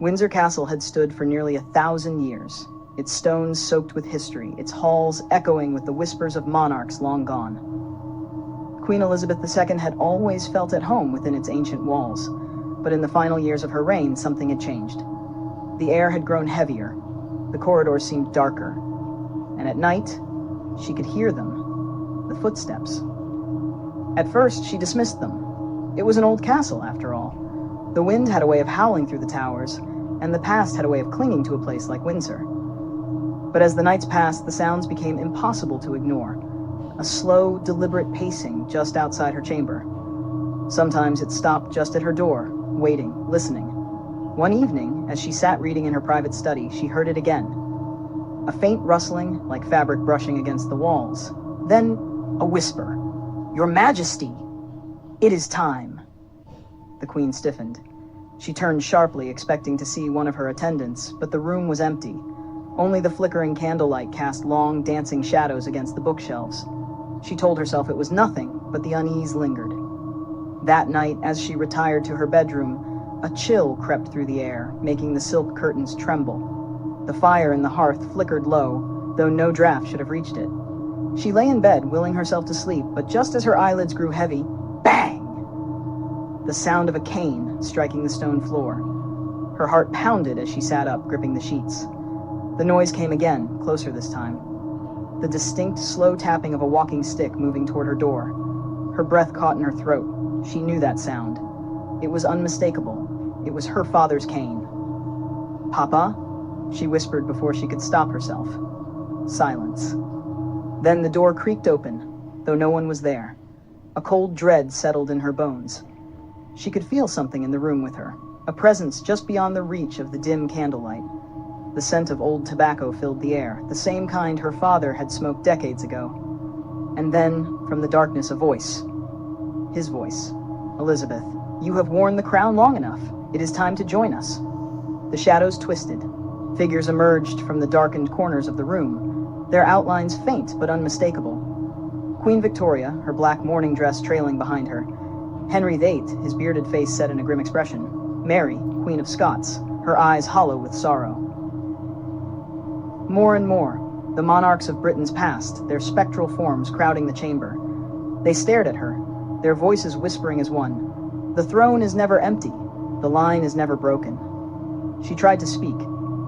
Windsor Castle had stood for nearly 1,000 years, its stones soaked with history, its halls echoing with the whispers of monarchs long gone. Queen Elizabeth II had always felt at home within its ancient walls, but in the final years of her reign, something had changed. The air had grown heavier, the corridors seemed darker, and at night, she could hear them, the footsteps. At first, she dismissed them. It was an old castle, after all. The wind had a way of howling through the towers, and the past had a way of clinging to a place like Windsor. But as the nights passed, the sounds became impossible to ignore. A slow, deliberate pacing just outside her chamber. Sometimes it stopped just at her door, waiting, listening. One evening, as she sat reading in her private study, she heard it again. A faint rustling, like fabric brushing against the walls. Then, a whisper. "Your Majesty, it is time." The Queen stiffened. She turned sharply, expecting to see one of her attendants, but the room was empty. Only the flickering candlelight cast long, dancing shadows against the bookshelves. She told herself it was nothing, but the unease lingered. That night, as she retired to her bedroom, a chill crept through the air, making the silk curtains tremble. The fire in the hearth flickered low, though no draft should have reached it. She lay in bed, willing herself to sleep, but just as her eyelids grew heavy, bang! The sound of a cane striking the stone floor. Her heart pounded as she sat up, gripping the sheets. The noise came again, closer this time. The distinct, slow tapping of a walking stick moving toward her door. Her breath caught in her throat. She knew that sound. It was unmistakable. It was her father's cane. "Papa?" she whispered before she could stop herself. Silence. Then the door creaked open, though no one was there. A cold dread settled in her bones. She could feel something in the room with her, a presence just beyond the reach of the dim candlelight. The scent of old tobacco filled the air, the same kind her father had smoked decades ago. And then, from the darkness, a voice. His voice. "Elizabeth, you have worn the crown long enough. It is time to join us." The shadows twisted. Figures emerged from the darkened corners of the room, their outlines faint but unmistakable. Queen Victoria, her black mourning dress trailing behind her. Henry VIII, his bearded face set in a grim expression. Mary, Queen of Scots, her eyes hollow with sorrow. More and more, the monarchs of Britain's past, their spectral forms crowding the chamber. They stared at her, their voices whispering as one. The throne is never empty. The line is never broken. She tried to speak,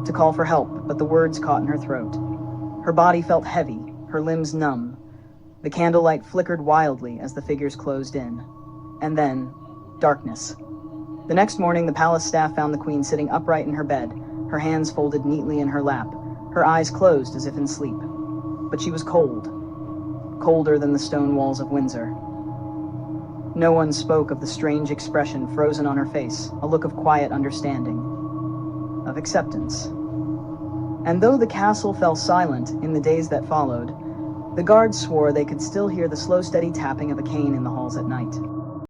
to call for help, but the words caught in her throat. Her body felt heavy, her limbs numb. The candlelight flickered wildly as the figures closed in. And then, darkness. The next morning, the palace staff found the Queen sitting upright in her bed, her hands folded neatly in her lap, her eyes closed as if in sleep. But she was cold. Colder than the stone walls of Windsor. No one spoke of the strange expression frozen on her face, a look of quiet understanding, of acceptance. And though the castle fell silent in the days that followed, the guards swore they could still hear the slow, steady tapping of a cane in the halls at night.